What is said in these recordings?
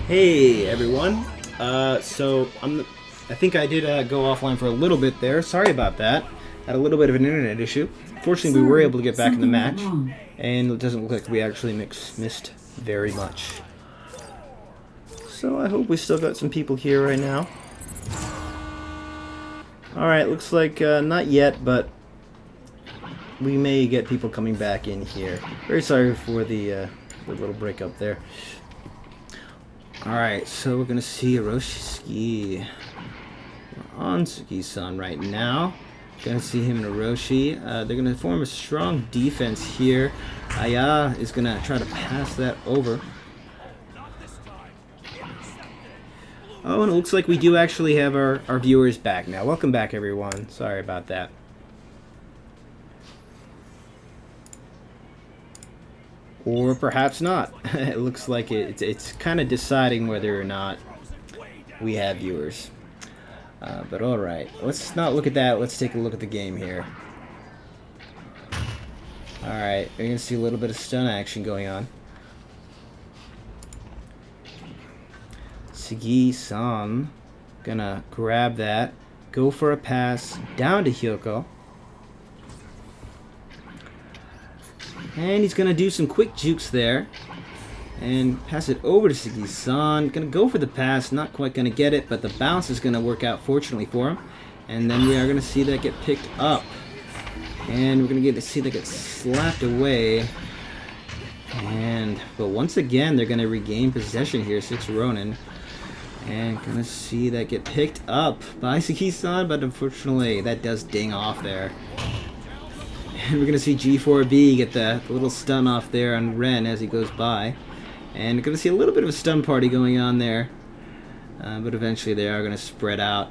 Hey everyone. I think I did go offline for a little bit there. Sorry about that. Had a little bit of an internet issue. Fortunately, we were able to get back in the match, and it doesn't look like we actually missed very much. So I hope we still got some people here right now. Alright, looks like not yet, but we may get people coming back in here. Very sorry for the little breakup there. Alright, so we're gonna see Hiroshi. We're on Sugi-san right now. Gonna see him and Hiroshi. They're gonna form a strong defense here. Aya is gonna try to pass that over. Oh, and it looks like we do actually have our viewers back now. Welcome back, everyone. Sorry about that. Or perhaps not. It looks like it's kind of deciding whether or not we have viewers. But alright, let's not look at that. Let's take a look at the game here. Alright, we're going to see a little bit of stun action going on. Sugi-san gonna grab that, go for a pass down to Hyoko. And he's going to do some quick jukes there. And pass it over to Sugi-san. Going to go for the pass. Not quite going to get it. But the bounce is going to work out fortunately for him. And then we are going to see that get picked up. And we're going to get to see that get slapped away. But once again, they're going to regain possession here. 6Ronin. And going to see that get picked up by Sugi-san. But unfortunately, that does ding off there. And we're going to see G4B get the little stun off there on Ren as he goes by. And we're going to see a little bit of a stun party going on there. But eventually they are going to spread out.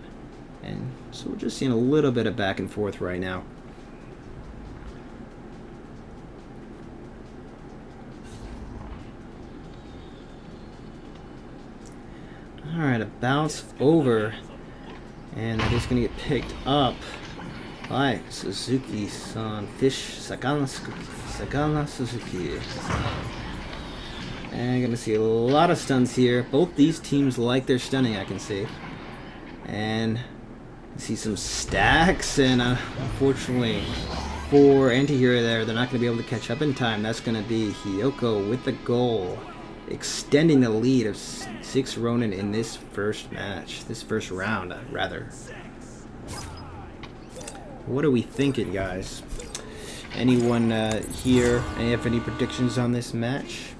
And so we're just seeing a little bit of back and forth right now. Alright, a bounce over. And that is going to get picked up by Suzuki-san. Sakana Suzuki. And gonna see a lot of stuns here. Both these teams like their stunning, I can see. And see some stacks, and unfortunately for AntiHero there, they're not gonna be able to catch up in time. That's gonna be Hyoko with the goal, extending the lead of 6Ronin in this first match. This first round, rather. What are we thinking, guys? Anyone here have any predictions on this match?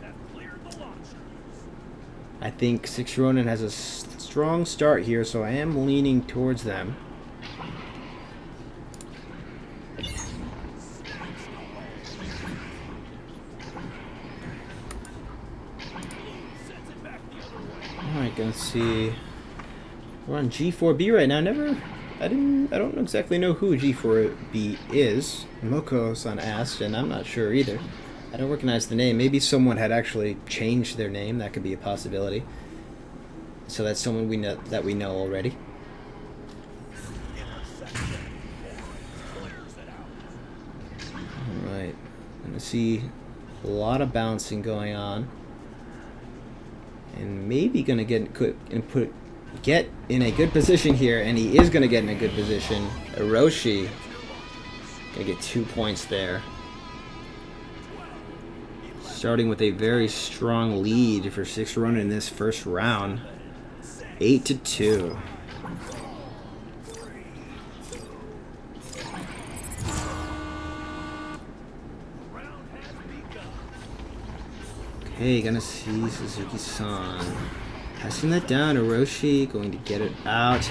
I think 6Ronin has a strong start here, so I am leaning towards them. Alright, gonna see. We're on G4B right now. I don't exactly know who G4B is. Moko-san asked, and I'm not sure either. I don't recognize the name. Maybe someone had actually changed their name. That could be a possibility. So that's someone we know already. Alright. I'm gonna see a lot of bouncing going on. And maybe gonna get in a good position here, and he is going to get in a good position. Hiroshi going to get 2 points there. Starting with a very strong lead for 6Ronin in this first round. 8-2. Okay, gonna see Suzuki-san. Passing that down, Hiroshi going to get it out.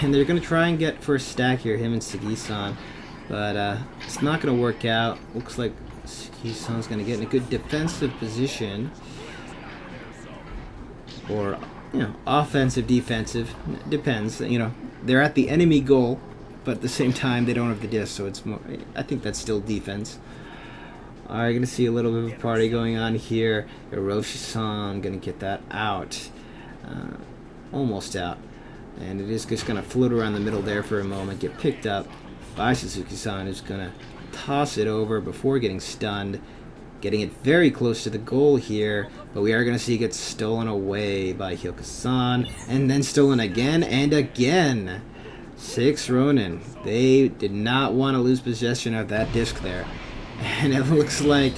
And they're going to try and get for a stack here, him and Sugi-san. But it's not going to work out. Looks like Sugi-san's going to get in a good defensive position. Or, offensive, defensive. Depends. They're at the enemy goal, but at the same time they don't have the disc, so it's more. I think that's still defense. Alright, going to see a little bit of a party going on here. Hiroshi-san going to get that out. Almost out. And it is just going to float around the middle there for a moment, get picked up by Suzuki-san, who's going to toss it over before getting stunned. getting it very close to the goal here, but we are going to see it get stolen away by Hyoka-san, and then stolen again and again. 6Ronin, they did not want to lose possession of that disc there, and it looks like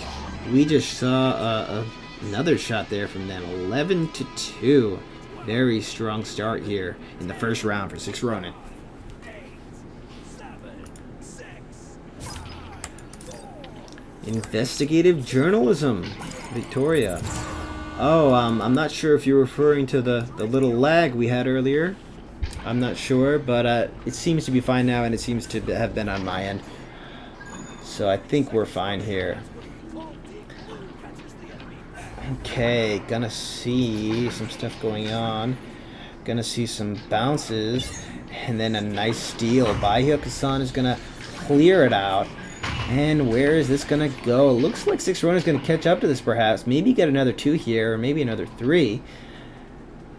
we just saw another shot there from them. 11-2. Very strong start here in the first round for 6Ronin. Investigative journalism, Victoria. Oh, I'm not sure if you're referring to the little lag we had earlier. I'm not sure, but it seems to be fine now, and it seems to have been on my end. So I think we're fine here. Okay, gonna see some stuff going on. Gonna see some bounces, and then a nice steal by Hyoka-san is gonna clear it out. And where is this gonna go? Looks like 6Ronin is gonna catch up to this perhaps. Maybe get another 2 here, or maybe another 3.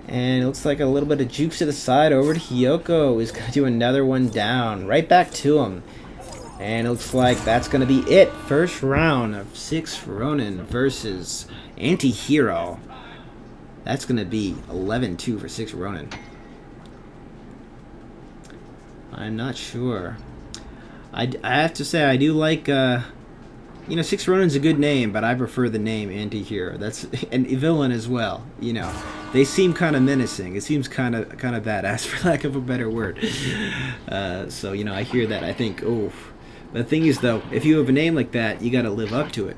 And it looks like a little bit of jukes to the side over to Hyoko. He's gonna do another one down. Right back to him. And it looks like that's gonna be it. First round of 6Ronin versus AntiHero. That's gonna be 11-2 for 6Ronin. I'm not sure. I have to say I do like, 6Ronin's a good name, but I prefer the name AntiHero. That's and villain as well. They seem kind of menacing. It seems kind of badass, for lack of a better word. So I hear that. I think, oh. The thing is, though, if you have a name like that, you got to live up to it.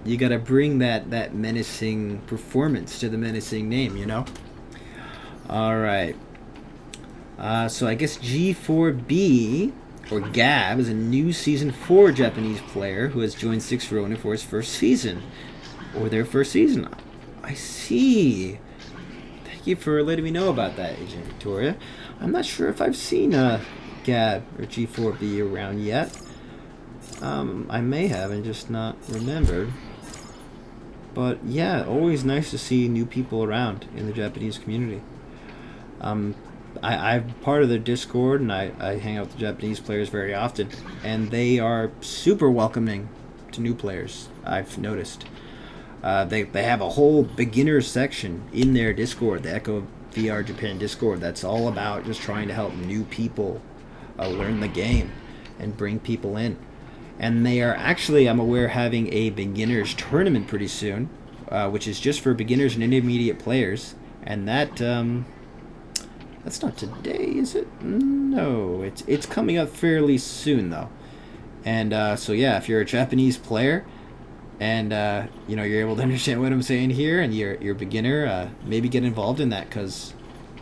You got to bring that menacing performance to the menacing name. All right. So I guess G4B. Or Gab is a new Season 4 Japanese player who has joined 6Ronin for his first season. Or their first season. I see. Thank you for letting me know about that, Agent Victoria. I'm not sure if I've seen Gab or G4B around yet. I may have and just not remembered. But yeah, always nice to see new people around in the Japanese community. I'm part of their Discord, and I hang out with the Japanese players very often, and they are super welcoming to new players, I've noticed. They have a whole beginner section in their Discord, the Echo VR Japan Discord, that's all about just trying to help new people learn the game and bring people in. And they are actually, I'm aware, having a beginners tournament pretty soon, which is just for beginners and intermediate players, and that's not today, is it? No, it's coming up fairly soon, though. And so yeah, if you're a Japanese player, and you're able to understand what I'm saying here, and you're a beginner, maybe get involved in that, because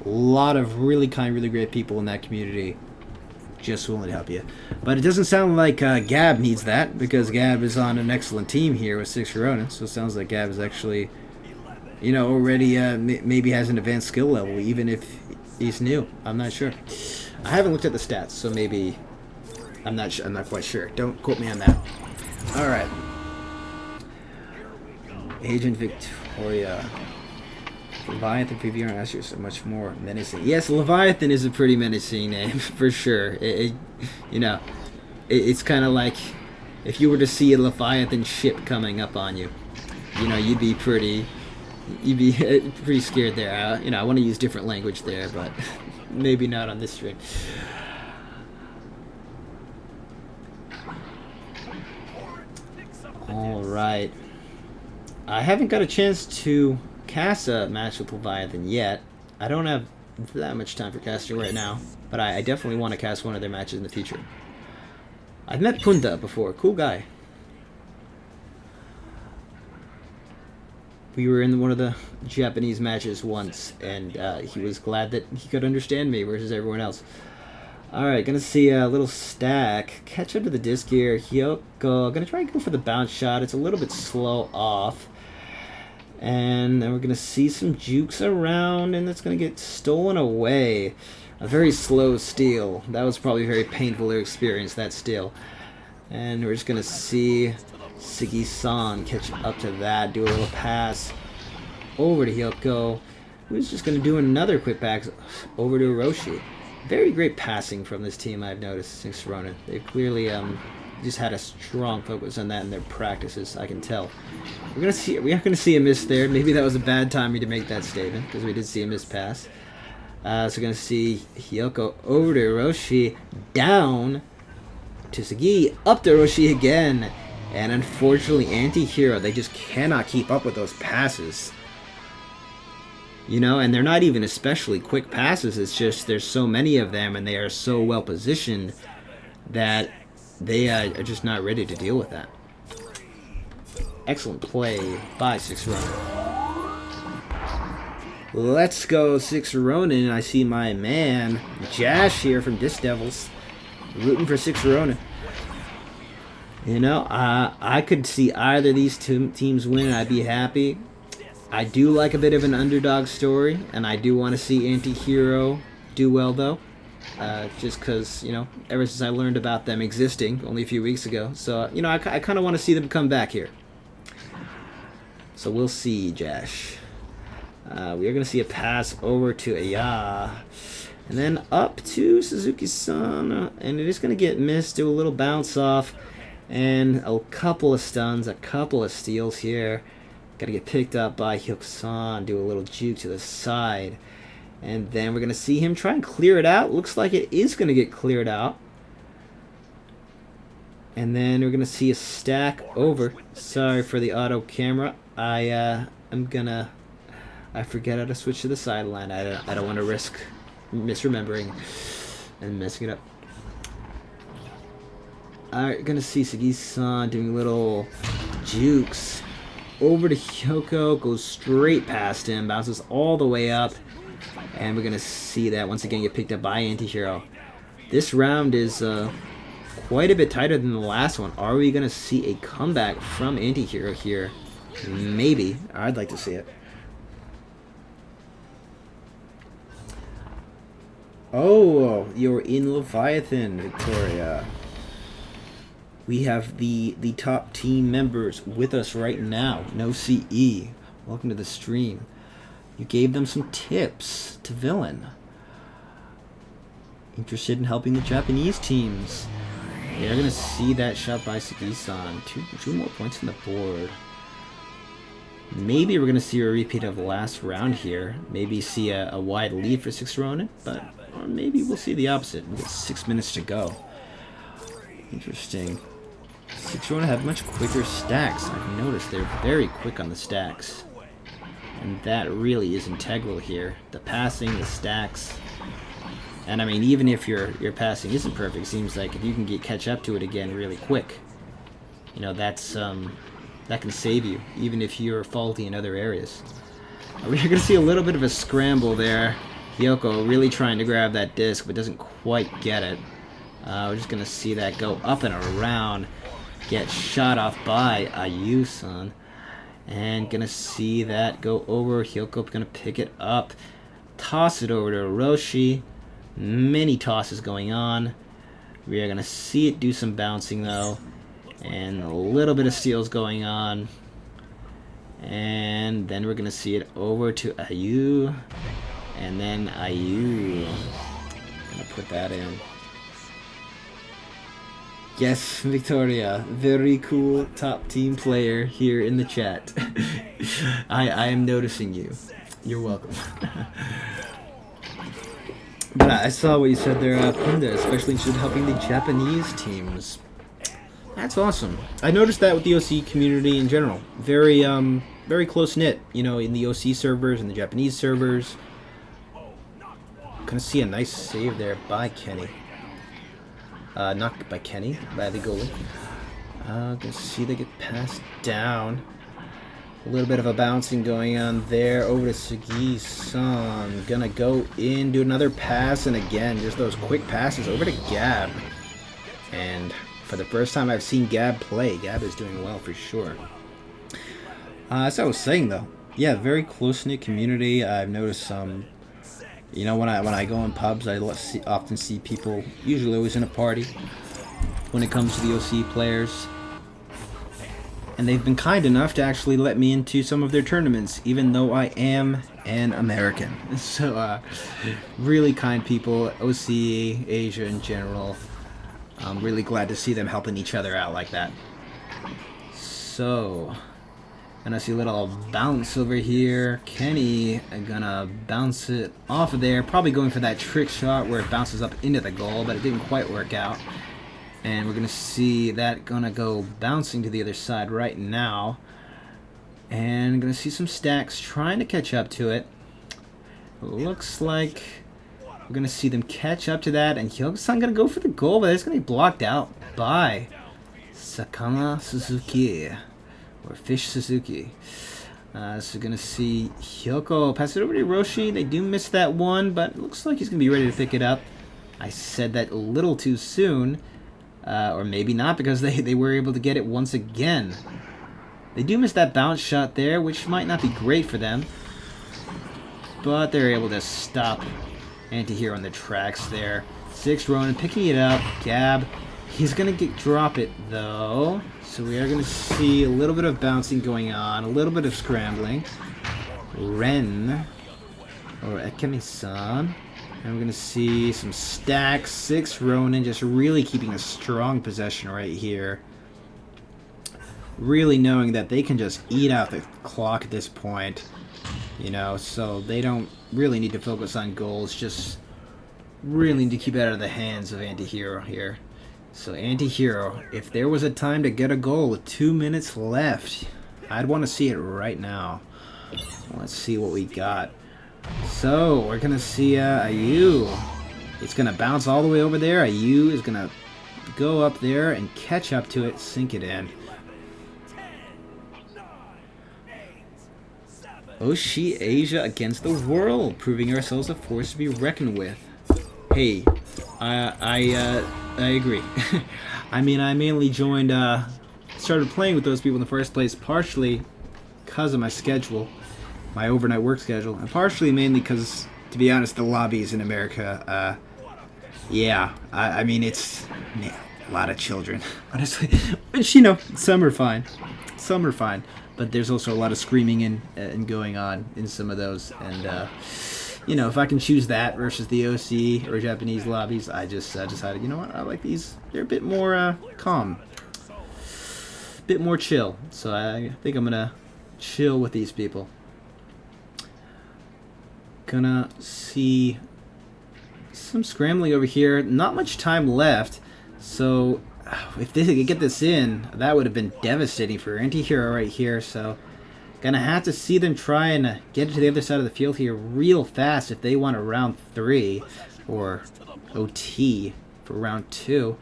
a lot of really kind, really great people in that community just willing to help you. But it doesn't sound like Gab needs that, because Gab is on an excellent team here with 6Ronin, so it sounds like Gab is actually, already maybe has an advanced skill level, even if he's new. I'm not sure. I haven't looked at the stats, so maybe I'm not quite sure. Don't quote me on that. All right. Agent Victoria. Leviathan PVR asks you so much more menacing. Yes, Leviathan is a pretty menacing name for sure. It's kind of like if you were to see a Leviathan ship coming up on you, you'd be pretty scared there. I want to use different language there, but maybe not on this stream. All right. I haven't got a chance to cast a match with Leviathan yet. I don't have that much time for casting right now, but I definitely want to cast one of their matches in the future. I've met Punda before. Cool guy. We were in one of the Japanese matches once, and he was glad that he could understand me versus everyone else. Alright, gonna see a little stack. Catch up to the disc here. Hyoko. Gonna try and go for the bounce shot. It's a little bit slow off. And then we're gonna see some jukes around, and that's gonna get stolen away. A very slow steal. That was probably very painful to experience, that steal. And we're just gonna see Sigi-san catch up to that, do a little pass over to Hyoko, who's just going to do another quick pass over to Hiroshi. Very great passing from this team, I've noticed, 6Ronin. They've clearly just had a strong focus on that in their practices. I can tell. We are gonna see a miss there. Maybe that was a bad timing to make that statement because we did see a miss pass. So we're gonna see Hyoko over to Hiroshi, down to Sagi, up to Hiroshi again, and unfortunately, AntiHero, they just cannot keep up with those passes. You know, and they're not even especially quick passes. It's just there's so many of them, and they are so well positioned that they are just not ready to deal with that. Excellent play by 6Ronin. Let's go 6Ronin. I see my man Jash here from Disc Devils rooting for 6Ronin. You know, I could see either of these two teams win and I'd be happy. I do like a bit of an underdog story, and I do want to see AntiHero do well though. Just because, you know, ever since I learned about them existing only a few weeks ago. So, you know, I kind of want to see them come back here. So we'll see, Jash. We are going to see a pass over to Aya. And then up to Suzuki-san. And it is going to get missed, do a little bounce off. And a couple of stuns, a couple of steals here. Got to get picked up by Hyuk-san, do a little juke to the side. And then we're going to see him try and clear it out. Looks like it is going to get cleared out. And then we're going to see a stack over. Sorry for the auto camera. I forget how to switch to the sideline. I don't want to risk misremembering and messing it up. Alright, going to see Sagi-san doing little jukes. Over to Hyoko, goes straight past him, bounces all the way up. And we're going to see that once again get picked up by AntiHero. This round is quite a bit tighter than the last one. Are we going to see a comeback from AntiHero here? Maybe. I'd like to see it. Oh, you're in Leviathan, Victoria. We have the top team members with us right now. No CE. Welcome to the stream. You gave them some tips to Villain. Interested in helping the Japanese teams. They're going to see that shot by Sagi-san. Two more points on the board. Maybe we're going to see a repeat of last round here. Maybe see a wide lead for 6Ronin. But or maybe we'll see the opposite. We've got 6 minutes to go. Interesting. 6Ronin have much quicker stacks. I've noticed they're very quick on the stacks. And that really is integral here. The passing, the stacks. And I mean, even if your passing isn't perfect, it seems like if you can catch up to it again really quick, you know, that's that can save you, even if you're faulty in other areas. We're going to see a little bit of a scramble there. Hyoko really trying to grab that disc, but doesn't quite get it. We're just going to see that go up and around, get shot off by Ayu-san. And gonna see that go over. Hyoko gonna pick it up, toss it over to Hiroshi. Many tosses going on. We are gonna see it do some bouncing though, and a little bit of steals going on. And then we're gonna see it over to Ayu, and then Ayu. Gonna put that in. Yes, Victoria, very cool top team player here in the chat. I am noticing you. You're welcome. But I saw what you said there, Punda, especially interested in helping the Japanese teams. That's awesome. I noticed that with the OC community in general. Very, very close-knit, you know, in the OC servers and the Japanese servers. Gonna see a nice save there by Kenny. Not by Kenny, by the goalie. Gonna see they get passed down. A little bit of a bouncing going on there. Over to Sagi-san. Gonna go in, do another pass, and again, just those quick passes over to Gab. And for the first time I've seen Gab play, Gab is doing well for sure. As I was saying though, yeah, very close-knit community. I've noticed some. You know, when I go in pubs, I often see people, usually always in a party, when it comes to the OC players. And they've been kind enough to actually let me into some of their tournaments, even though I am an American. So, really kind people, OC, Asia in general. I'm really glad to see them helping each other out like that. So, gonna see a little bounce over here. Kenny gonna bounce it off of there. Probably going for that trick shot where it bounces up into the goal, but it didn't quite work out. And we're gonna see that gonna go bouncing to the other side right now. And gonna see some stacks trying to catch up to it. Looks like we're gonna see them catch up to that, and Hyogo-san gonna go for the goal, but it's gonna be blocked out by Sakana Suzuki, or Fish Suzuki. So gonna see Hyoko pass it over to Hiroshi. They do miss that one, but it looks like he's gonna be ready to pick it up. I said that a little too soon, or maybe not, because they were able to get it once again. They do miss that bounce shot there, which might not be great for them, but they're able to stop AntiHero in the tracks there. 6Ronin picking it up. Gab, he's gonna drop it though, so we are gonna see a little bit of bouncing going on, a little bit of scrambling. Ren, or Ekemi-san, and we're gonna see some stacks. 6Ronin just really keeping a strong possession right here, really knowing that they can just eat out the clock at this point, you know, so they don't really need to focus on goals, just really need to keep it out of the hands of AntiHero here. So AntiHero, if there was a time to get a goal with 2 minutes left, I'd want to see it right now. Let's see what we got. So we're gonna see Ayu. It's gonna bounce all the way over there. Ayu is gonna go up there and catch up to it, sink it in. Oshi Asia against the world, proving ourselves a force to be reckoned with. Hey, I agree. I mean, I mainly joined, started playing with those people in the first place, partially because of my schedule, my overnight work schedule, and partially mainly because, to be honest, the lobbies in America, yeah, I mean, it's, man, a lot of children, honestly, which, you know, some are fine, but there's also a lot of screaming and going on in some of those, and you know, if I can choose that versus the OC or Japanese lobbies, I just decided, you know what, I like these. They're a bit more calm, a bit more chill. So I think I'm gonna chill with these people. Gonna see some scrambling over here. Not much time left, so if they could get this in, that would have been devastating for AntiHero right here. So gonna have to see them try and get it to the other side of the field here real fast if they want a round 3 or OT for round 2.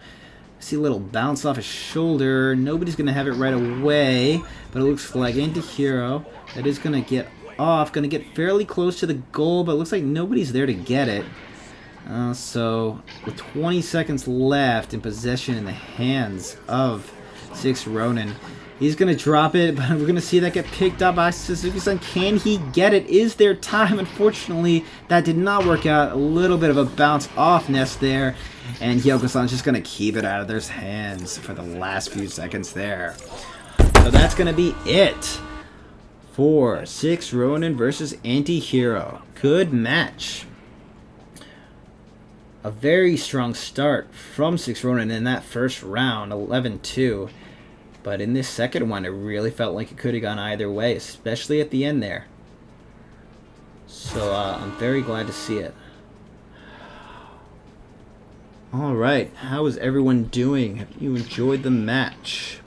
See a little bounce off his shoulder. Nobody's gonna have it right away, but it looks like AntiHero that is gonna get off, gonna get fairly close to the goal, but it looks like nobody's there to get it. So with 20 seconds left in possession in the hands of 6Ronin, he's going to drop it, but we're going to see that get picked up by Suzuki-san. Can he get it? Is there time? Unfortunately, that did not work out. A little bit of a bounce off nest there, and Hyogo-san's just going to keep it out of their hands for the last few seconds there. So that's going to be it for 6Ronin versus AntiHero. Good match. A very strong start from 6Ronin in that first round, 11-2. But in this second one, it really felt like it could have gone either way, especially at the end there. So I'm very glad to see it. Alright, how is everyone doing? Have you enjoyed the match?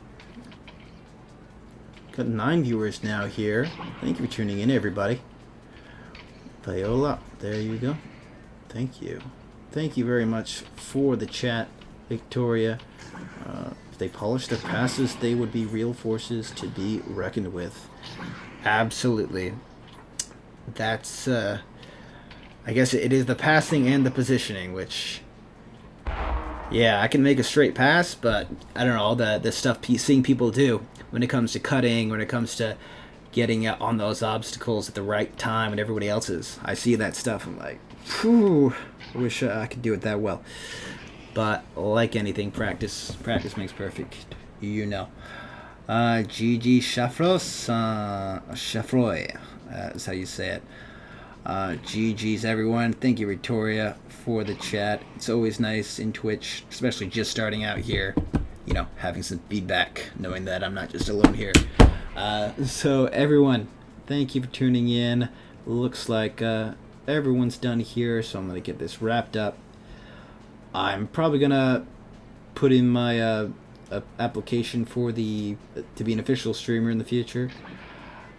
Got 9 viewers now here. Thank you for tuning in, everybody. Viola, there you go. Thank you. Thank you very much for the chat, Victoria. If they polish their passes, they would be real forces to be reckoned with. Absolutely. That's, I guess it is the passing and the positioning, which, yeah, I can make a straight pass, but I don't know, all the stuff seeing people do when it comes to cutting, when it comes to getting on those obstacles at the right time when everybody else is. I see that stuff, I'm like, whew, I wish I could do it that well. But like anything, practice makes perfect, you know. Gigi Shafros, Shafroy, is how you say it. GG's everyone. Thank you, Victoria, for the chat. It's always nice in Twitch, especially just starting out here, you know, having some feedback, knowing that I'm not just alone here. So everyone, thank you for tuning in. Looks like everyone's done here, so I'm going to get this wrapped up. I'm probably going to put in my application for to be an official streamer in the future,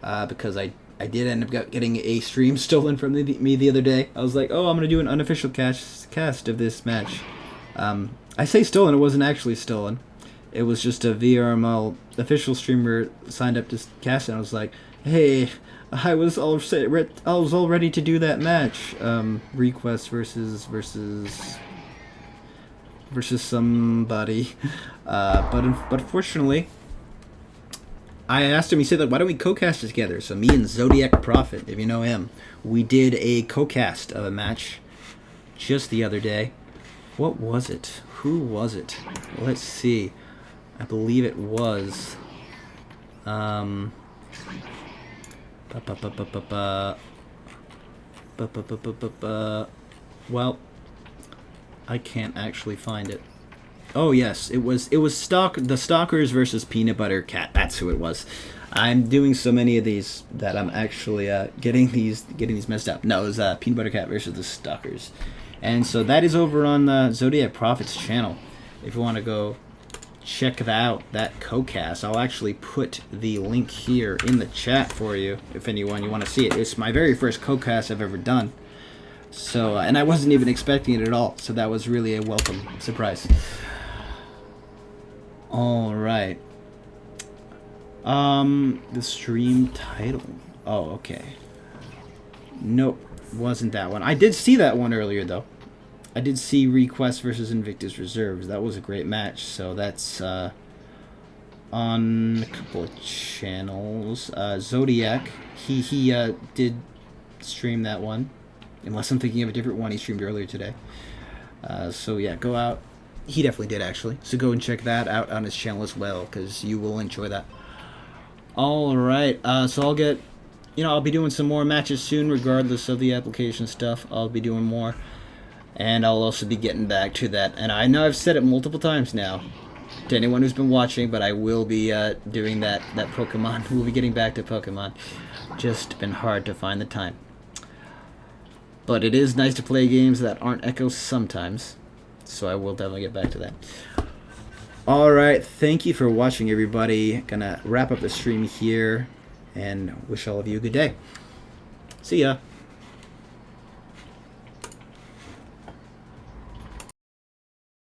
because I did end up getting a stream stolen from me the other day. I was like, oh, I'm going to do an unofficial cast of this match. I say stolen, it wasn't actually stolen. It was just a VRML official streamer signed up to cast, and I was like, hey, I was all ready to do that match. Request versus somebody. But unfortunately, I asked him, he said, why don't we co-cast together? So me and Zodiac Prophet, if you know him, we did a co-cast of a match just the other day. What was it? Who was it? Let's see. I believe it was... well, I can't actually find it. Oh yes, it was the Stalkers versus Peanut Butter Cat. That's who it was. I'm doing so many of these that I'm actually getting these messed up. No, it was Peanut Butter Cat versus the Stalkers, and so that is over on Zodiac Prophet's channel. If you want to go check that out, that co-cast, I'll actually put the link here in the chat for you if you want to see it. It's my very first co-cast I've ever done. So, and I wasn't even expecting it at all, so that was really a welcome surprise. Alright. The stream title. Oh, okay. Nope, wasn't that one. I did see that one earlier, though. I did see Request versus Invictus Reserves. That was a great match, so that's on a couple of channels. Zodiac, he did stream that one. Unless I'm thinking of a different one he streamed earlier today. So yeah, go out. He definitely did, actually. So go and check that out on his channel as well, because you will enjoy that. Alright, so I'll get... I'll be doing some more matches soon, regardless of the application stuff. I'll be doing more. And I'll also be getting back to that. And I know I've said it multiple times now, to anyone who's been watching, but I will be doing that Pokemon. We'll be getting back to Pokemon. Just been hard to find the time. But it is nice to play games that aren't Echoes sometimes. So I will definitely get back to that. Alright, thank you for watching, everybody. Gonna wrap up the stream here and wish all of you a good day. See ya.